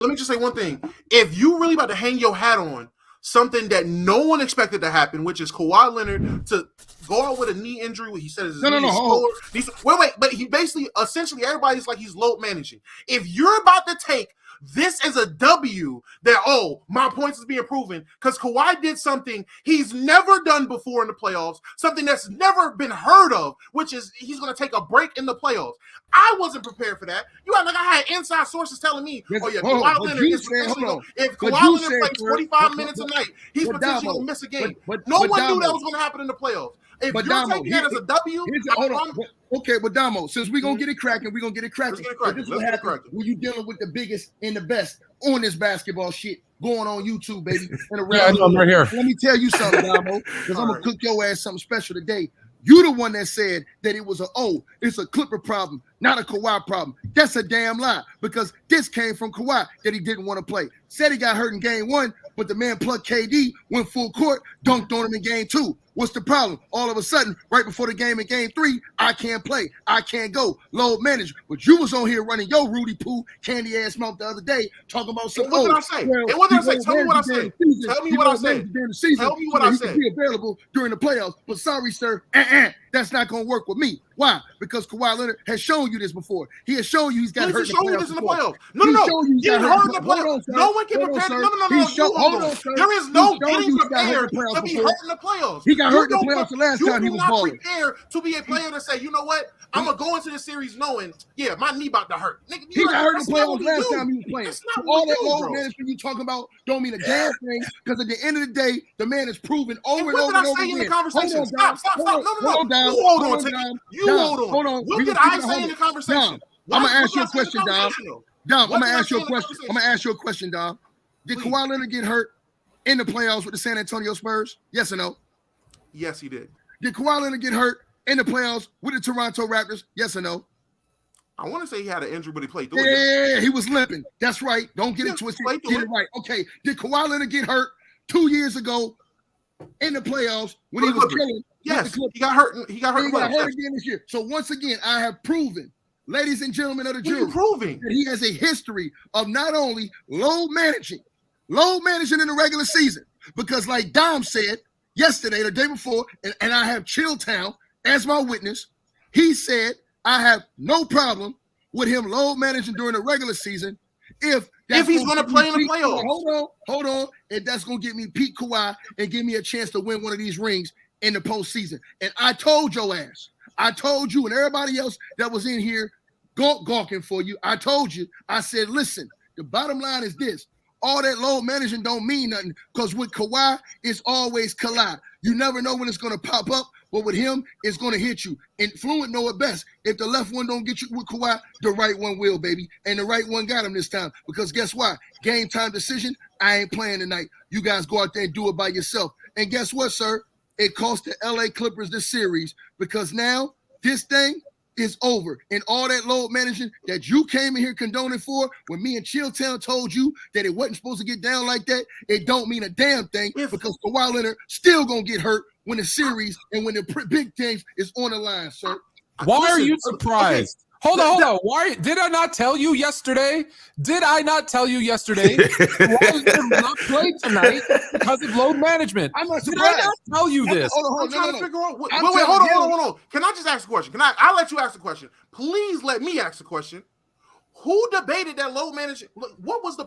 let me just say one thing. If you really about to hang your hat on something that no one expected to happen, which is Kawhi Leonard to go out with a knee injury, what he said is his knee is sore. Wait, but he basically, essentially, everybody's like he's load managing. If you're about to take this is a W that, oh, my points is being proven because Kawhi did something he's never done before in the playoffs, something that's never been heard of, which is he's going to take a break in the playoffs. I wasn't prepared for that. You had like I had inside sources telling me, oh yeah, Kawhi Leonard is potentially if Kawhi Leonard plays 45 minutes a night, he's potentially going to miss a game. No one knew that was going to happen in the playoffs. If you're taking that as a W, okay, but Damo, since we're going to get it cracking, we're going to get it cracking. This is what happens when you're dealing with the biggest and the best on this basketball shit going on YouTube, baby. And around I know, I'm right here. Let me tell you something, Damo, because I'm going to cook your ass something special today. You the one that said that it was it's a Clipper problem, not a Kawhi problem. That's a damn lie because this came from Kawhi that he didn't want to play. Said he got hurt in game 1, but the man plugged KD, went full court, dunked on him in game 2. What's the problem? All of a sudden, right before the game in game 3, I can't play. I can't go. Load manage. But you was on here running your Rudy Poo candy ass mouth the other day talking about some. What did I say? What did I say? Tell me what I said. Tell me what I said. During the season, tell me what I said. Be available during the playoffs. But sorry, sir, that's not going to work with me. Why? Because Kawhi Leonard has shown you this before. He has shown you he's got hurt in the playoffs. No. He got hurt in the playoffs. No one can prepare. No. There is no getting prepared to be hurt in the playoffs. He got hurt in the playoffs the last time he was balling. You prepare to be a player to say, you know what? I'm going to go into the series knowing, yeah, my knee about to hurt. Nigga, he got hurt in the playoffs last time he was playing. So all that load management you talking about don't mean a damn thing because at the end of the day, the man is proven over and over and over again. Stop. No. You hold on. You hold on. What did I say in the conversation? I'm going to ask you a question, Dom. I'm going to ask you a question. I'm going to ask you a question, Dom. Did Kawhi Leonard get hurt in the playoffs with the San Antonio Spurs? Yes or no? Yes, he did. Did Kawhi Leonard get hurt in the playoffs with the Toronto Raptors? Yes or no? I want to say he had an injury, but he played through it. Yeah, he was limping. That's right. Don't get it twisted. Get it right. Okay. Did Kawhi Leonard get hurt 2 years ago in the playoffs when he was killing? Yes, he got hurt. He got hurt again this year. So once again, I have proven, ladies and gentlemen of the jury, that he has a history of not only load managing in the regular season, because like Dom said yesterday, the day before, and I have Chilltown as my witness, he said I have no problem with him load managing during the regular season if he's going to play in the playoffs. Hold on. If that's going to get me Pete Kawhi and give me a chance to win one of these rings in the postseason. And I told your ass, I told you and everybody else that was in here gawking for you, I told you, I said, listen, the bottom line is this. All that load managing don't mean nothing because with Kawhi, it's always collide. You never know when it's going to pop up, but with him, it's going to hit you. And Fluent know it best. If the left one don't get you with Kawhi, the right one will, baby. And the right one got him this time because guess what? Game time decision, I ain't playing tonight. You guys go out there and do it by yourself. And guess what, sir? It cost the LA Clippers this series because now this thing is over. And all that load managing that you came in here condoning for, when me and Chilltown told you that it wasn't supposed to get down like that, it don't mean a damn thing because Kawhi Leonard still going to get hurt when the series and when the big things is on the line, sir. Why are you surprised? Okay. Hold on. Why did I not tell you yesterday? Why did not play tonight because of load management? I'm not surprised. Did I not tell you this? I'm trying to figure out. Wait, hold on. Can I just ask a question? I'll let you ask the question. Please let me ask the question. Who debated that load management? What was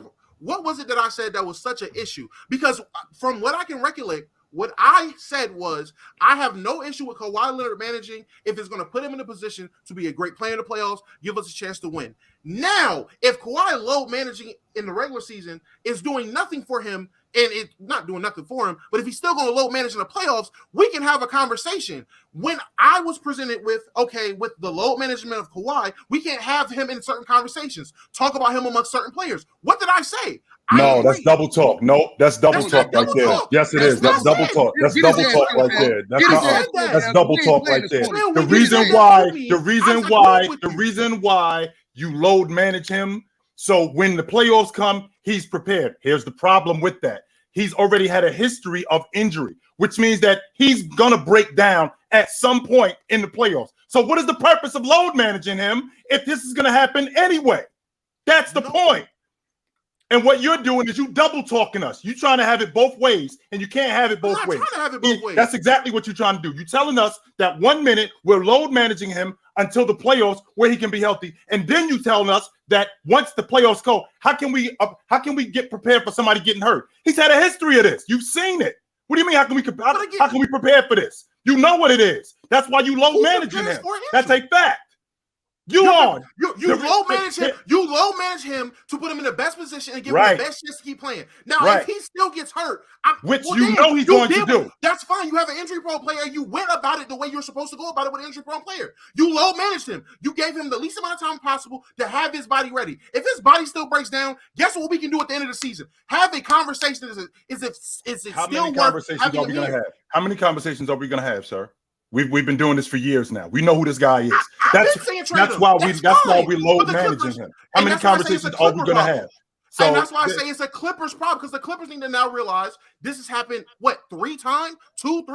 it that I said that was such an issue? Because from what I can recollect, what I said was, I have no issue with Kawhi Leonard managing if it's going to put him in a position to be a great player in the playoffs, give us a chance to win. Now, if Kawhi load managing in the regular season is doing nothing for him, and it's not doing nothing for him, but if he's still going to load manage in the playoffs, we can have a conversation. When I was presented with the load management of Kawhi, we can't have him in certain conversations, talk about him amongst certain players. What did I say? No, that's double talk. No, that's double talk right there. Yes, it is. That's double talk. That's double talk right there. That's double talk right there. The reason why you load manage him, so when the playoffs come, he's prepared. Here's the problem with that. He's already had a history of injury, which means that he's gonna break down at some point in the playoffs. So what is the purpose of load managing him if this is gonna happen anyway? That's the point. And what you're doing is you double talking us. You trying to have it both ways, and you can't have it both ways. I'm trying to have it both ways. That's exactly what you're trying to do. You're telling us that 1 minute we're load managing him until the playoffs where he can be healthy, and then you telling us that once the playoffs go, how can we get prepared for somebody getting hurt? He's had a history of this. You've seen it. What do you mean? How can we prepare for this? You know what it is. That's why you load managing him. That's a fact. You low manage him. You low manage him to put him in the best position and give him the best chance to keep playing. Now, if he still gets hurt, which he's going to do, that's fine. You have an injury-prone player. You went about it the way you're supposed to go about it with an injury-prone player. You low managed him. You gave him the least amount of time possible to have his body ready. If his body still breaks down, guess what we can do at the end of the season? Have a conversation. Is it How still many worth conversations having are we him going to here? have? How many conversations are we going to have, sir? We've been doing this for years now. We know who this guy is. That's why we load managing him. How many conversations are we going to have? So, and that's why I say it's a Clippers problem, because the Clippers need to now realize this has happened, 2-3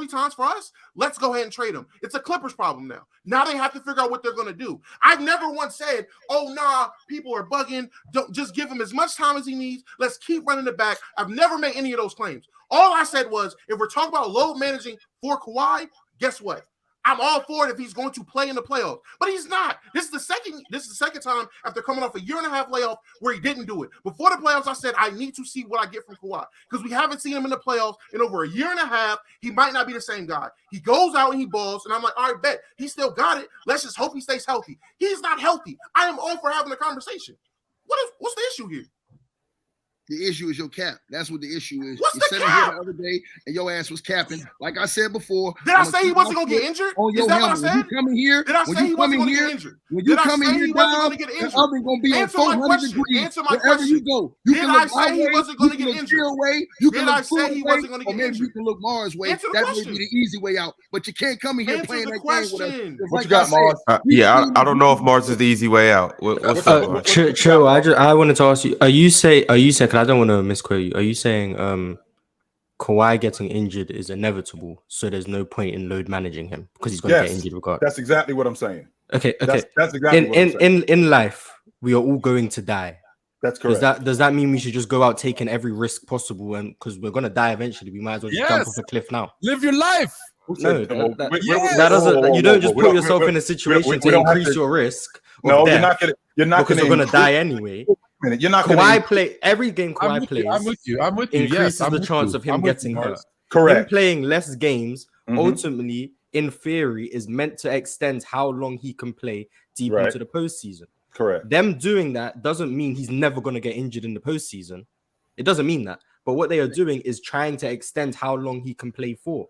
times for us? Let's go ahead and trade him. It's a Clippers problem now. Now they have to figure out what they're going to do. I've never once said, oh, nah, people are bugging. Don't just give him as much time as he needs. Let's keep running it back. I've never made any of those claims. All I said was, if we're talking about load managing for Kawhi, guess what? I'm all for it if he's going to play in the playoffs, but he's not. This is the second time after coming off a 1.5 layoff where he didn't do it. Before the playoffs, I said I need to see what I get from Kawhi, because we haven't seen him in the playoffs in over a 1.5. He might not be the same guy. He goes out and he balls, and I'm like, all right, bet he still got it. Let's just hope he stays healthy. He's not healthy. I am all for having a conversation. What's the issue here? The issue is your cap. That's what the issue is. What's you the said cap? It here the other day, and your ass was capping. Like I said before. Did I say he wasn't going to get injured? Is that what I said? When you coming here, did I say he wasn't going to get injured? When you coming here, down, the oven going to be on 400 degrees. Answer my wherever question. you go. You did I say he wasn't going to get injured? Did I say he wasn't going to get injured? Or maybe you can look Mars' way. That would be the easy way out. But you can't come in here playing that game with us. What you got, Mars? I don't know if Mars is the easy way out. What's up, Mars? Chill. I wanted to ask you. Are you saying? Because I don't want to misquote you. Are you saying Kawhi getting injured is inevitable, so there's no point in load managing him because he's going to get injured regardless? That's exactly what I'm saying. Okay. That's exactly what I'm saying. In life, we are all going to die. That's correct. Does that mean we should just go out taking every risk possible, and because we're going to die eventually, we might as well just jump off a cliff now? Live your life. No, that doesn't. You don't just put yourself in a situation to increase your risk. No, you're not because you're going to die anyway. You're not Kawhi play every game. Kawhi plays. I'm with you. Increases the chance of him getting hurt. Correct. Him playing less games ultimately, in theory, is meant to extend how long he can play deep into the postseason. Correct. Them doing that doesn't mean he's never going to get injured in the postseason. It doesn't mean that. But what they are doing is trying to extend how long he can play for.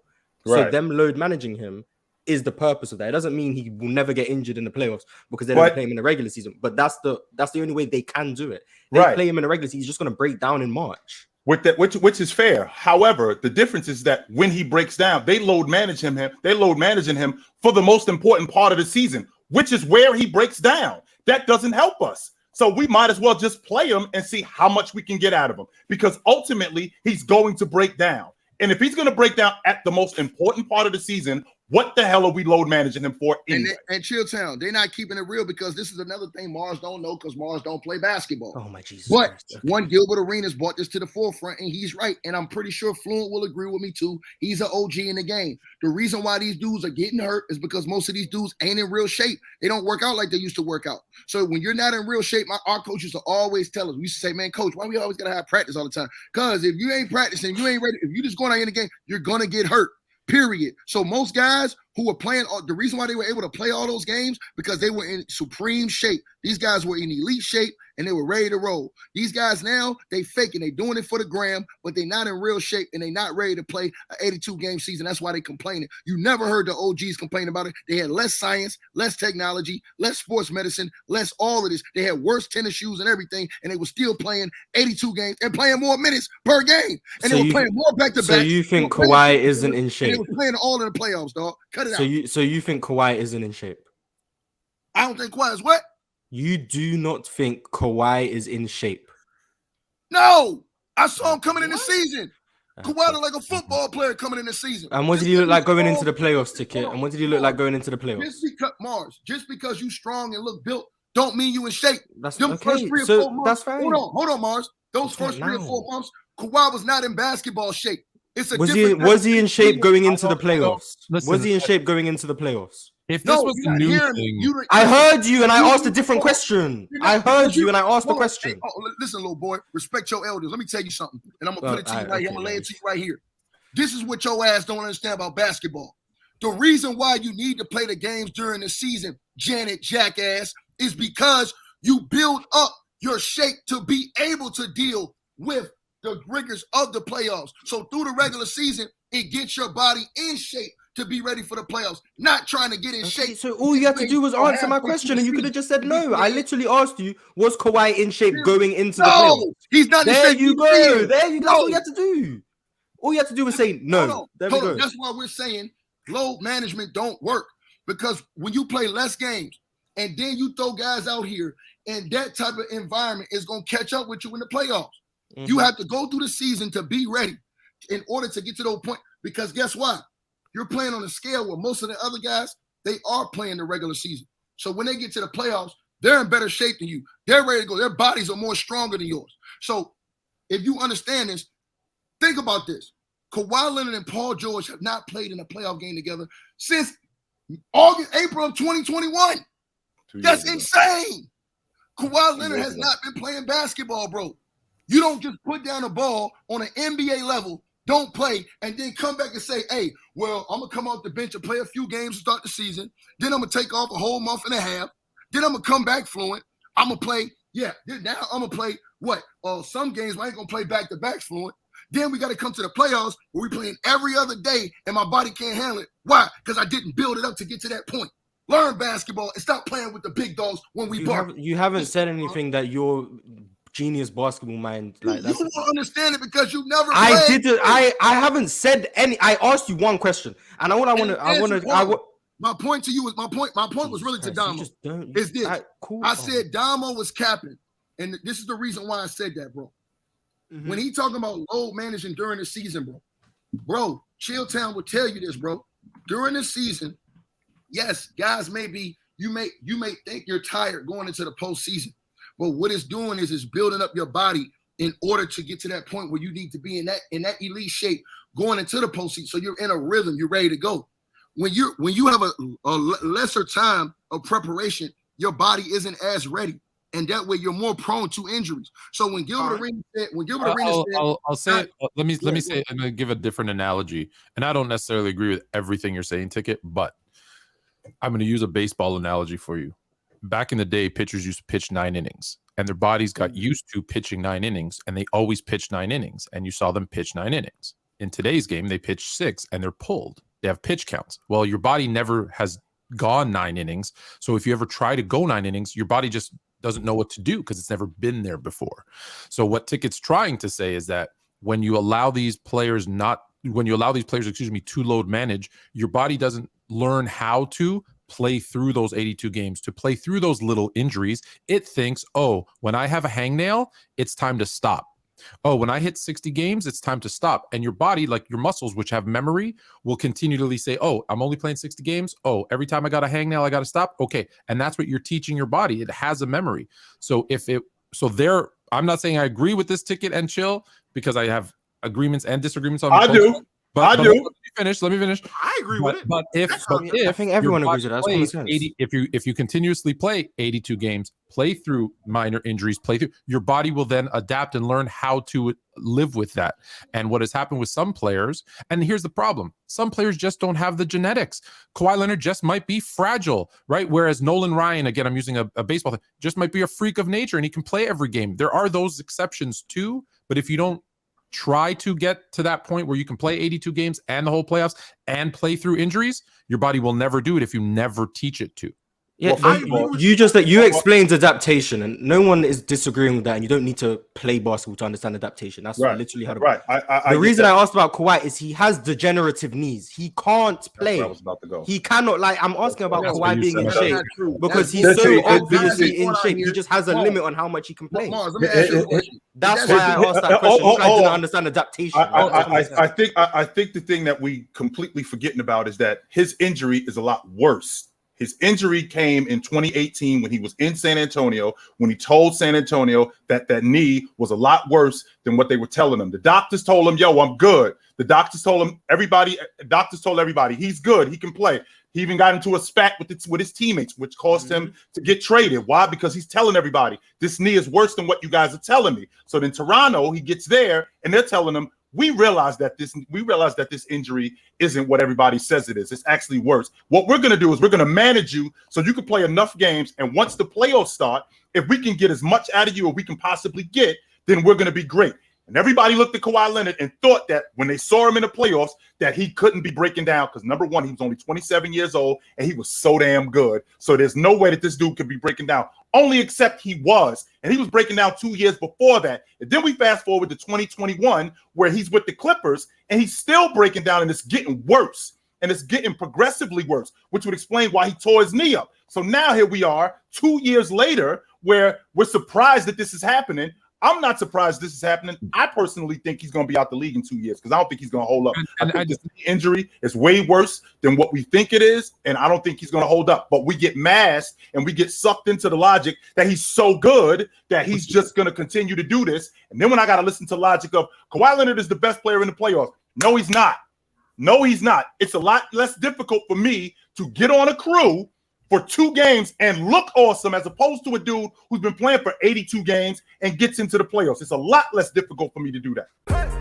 So them load managing him is the purpose of that. It doesn't mean he will never get injured in the playoffs because they don't play him in the regular season. But that's the only way they can do it. They play him in the regular season. He's just going to break down in March. With that, which is fair. However, the difference is that when he breaks down, they load managing him for the most important part of the season, which is where he breaks down. That doesn't help us. So we might as well just play him and see how much we can get out of him, because ultimately he's going to break down. And if he's going to break down at the most important part of the season, what the hell are we load managing him for anyway? And Chilltown, they're not keeping it real, because this is another thing Mars don't know, because Mars don't play basketball. Oh my Jesus! But Christ. one Gilbert Arenas brought this to the forefront, and he's right. And I'm pretty sure Fluent will agree with me too. He's an OG in the game. The reason why these dudes are getting hurt is because most of these dudes ain't in real shape. They don't work out like they used to work out. So when you're not in real shape, our coaches will always tell us. We used to say, man, coach, why we always gotta have practice all the time? Because if you ain't practicing, you ain't ready. If you just going out in the game, you're gonna get hurt. Period. So most guys who were playing, the reason why they were able to play all those games, because they were in supreme shape. These guys were in elite shape and they were ready to roll. These guys now, they faking. They doing it for the gram, but they not in real shape and they not ready to play an 82-game season. That's why they complaining. You never heard the OGs complain about it. They had less science, less technology, less sports medicine, less all of this. They had worse tennis shoes and everything, and they were still playing 82 games and playing more minutes per game. And they were playing more back-to-back. So you think Kawhi isn't in shape? They were playing all in the playoffs, dog. Cut it out. So you think Kawhi isn't in shape? I don't think Kawhi is what? You do not think Kawhi is in shape? No, I saw him coming in the season. Kawhi looked like a football player coming in the season. And what did he look like going into the playoffs, Ticket? And what did he look like going into the playoffs? Just because you strong and look built, don't mean you in shape. That's them okay. First 3 or 4 months, that's fine. Hold on, Mars. Those first 3 or 4 months, Kawhi was not in basketball shape. It's a was he in shape going into the playoffs? Listen, was he in shape going into the playoffs? If this was a new thing, I heard you and I asked a different question. I heard you and I asked the question. Listen, little boy, respect your elders. Let me tell you something, and I'm gonna put it to you right here. I'm gonna lay it to you right here. This is what your ass don't understand about basketball. The reason why you need to play the games during the season, Janet Jackass, is because you build up your shape to be able to deal with the rigors of the playoffs. So through the regular season, it gets your body in shape to be ready for the playoffs, not trying to get in shape. So all you had to do was answer my question, and you could have just said no. I literally asked you, was Kawhi in shape going into the playoffs? He's not in there shape. You go. There you go. That's all you had to do. All you had to do was say no. There we go. That's why we're saying load management don't work, because when you play less games and then you throw guys out here, and that type of environment is going to catch up with you in the playoffs. Mm-hmm. You have to go through the season to be ready in order to get to those points, because guess what? You're playing on a scale where most of the other guys, they are playing the regular season. So when they get to the playoffs, they're in better shape than you. They're ready to go. Their bodies are more stronger than yours. So if you understand this, think about this. Kawhi Leonard and Paul George have not played in a playoff game together since April of 2021. That's insane. Kawhi Leonard has not been playing basketball, bro. You don't just put down a ball on an NBA level, don't play, and then come back and say, hey, well, I'm going to come off the bench and play a few games to start the season. Then I'm going to take off a whole month and a half. Then I'm going to come back fluent. I'm going to play, now I'm going to play what? Some games I ain't going to play back-to-back fluent. Then we got to come to the playoffs where we're playing every other day and my body can't handle it. Why? Because I didn't build it up to get to that point. Learn basketball and stop playing with the big dogs when we bark. You haven't said anything that your genius basketball mind like that. You don't understand it because you never played. I didn't. I haven't said any. I asked you one question, and my point to you was my point was really to Damo. Is this? I said Damo was capping, and this is the reason why I said that, bro. Mm-hmm. When he talking about load managing during the season, bro, Chilltown will tell you this, bro. During the season, yes, guys you may think you're tired going into the postseason, but what it's doing is it's building up your body in order to get to that point where you need to be in that elite shape going into the postseason. So you're in a rhythm, you're ready to go. When you have a lesser time of preparation, your body isn't as ready. And that way you're more prone to injuries. So when Gilbert Arenas said, I'll say it. Let me say it. I'm going to give a different analogy. And I don't necessarily agree with everything you're saying, Ticket, but I'm going to use a baseball analogy for you. Back in the day, pitchers used to pitch 9 innings, and their bodies got used to pitching 9 innings, and they always pitched 9 innings, and you saw them pitch 9 innings. In today's game, they pitch 6, and they're pulled. They have pitch counts. Well, your body never has gone 9 innings, so if you ever try to go 9 innings, your body just doesn't know what to do because it's never been there before. So what Ticket's trying to say is that when you allow these players to load manage, your body doesn't learn how to play through those 82 games, to play through those little injuries. It thinks, oh, when I have a hangnail, it's time to stop. Oh, when I hit 60 games, it's time to stop. And your body, like your muscles, which have memory, will continually say, oh, I'm only playing 60 games. Oh, every time I got a hangnail, I got to stop. Okay. And that's what you're teaching your body. It has a memory. I'm not saying I agree with this Ticket and Chill, because I have agreements and disagreements on I do. Let me finish. I agree with it. But I think everyone agrees with that. If you continuously play 82 games, play through minor injuries, your body will then adapt and learn how to live with that. And what has happened with some players, and here's the problem: some players just don't have the genetics. Kawhi Leonard just might be fragile, right? Whereas Nolan Ryan, again, I'm using a baseball thing, just might be a freak of nature and he can play every game. There are those exceptions too, but if you don't try to get to that point where you can play 82 games and the whole playoffs and play through injuries, your body will never do it if you never teach it to. Yeah, you explained adaptation, and no one is disagreeing with that. And you don't need to play basketball to understand adaptation. That's literally how. Right. The reason I asked about Kawhi is he has degenerative knees. He can't play. That's where I was about to go. He cannot. Like, I'm asking about Kawhi being in shape because he's so obviously in shape. He just has a limit on how much he can play. That's why I asked that question. I didn't understand adaptation. I think the thing that we completely forgetting about is that his injury is a lot worse. His injury came in 2018 when he was in San Antonio, when he told San Antonio that that knee was a lot worse than what they were telling him. The doctors told him, yo, I'm good. The doctors told him, doctors told everybody, he's good, he can play. He even got into a spat with his teammates, which caused him to get traded. Why? Because he's telling everybody, this knee is worse than what you guys are telling me. So then Toronto, he gets there, and they're telling him, we realize that this injury isn't what everybody says it is. It's actually worse. What we're going to do is we're going to manage you so you can play enough games. And once the playoffs start, if we can get as much out of you as we can possibly get, then we're going to be great. And everybody looked at Kawhi Leonard and thought that when they saw him in the playoffs, that he couldn't be breaking down because, number one, he was only 27 years old and he was so damn good. So there's no way that this dude could be breaking down. Only except he was. And he was breaking down 2 years before that. And then we fast forward to 2021 where he's with the Clippers and he's still breaking down and it's getting worse. And it's getting progressively worse, which would explain why he tore his knee up. So now here we are 2 years later where we're surprised that this is happening. I'm not surprised this is happening. I personally think he's going to be out the league in 2 years because I don't think he's going to hold up. I think this injury is way worse than what we think it is, and I don't think he's going to hold up. But we get masked and we get sucked into the logic that he's so good that he's just going to continue to do this. And then when I got to listen to logic of Kawhi Leonard is the best player in the playoffs. No, he's not. No, he's not. It's a lot less difficult for me to get on a crew for 2 games and look awesome as opposed to a dude who's been playing for 82 games and gets into the playoffs. It's a lot less difficult for me to do that.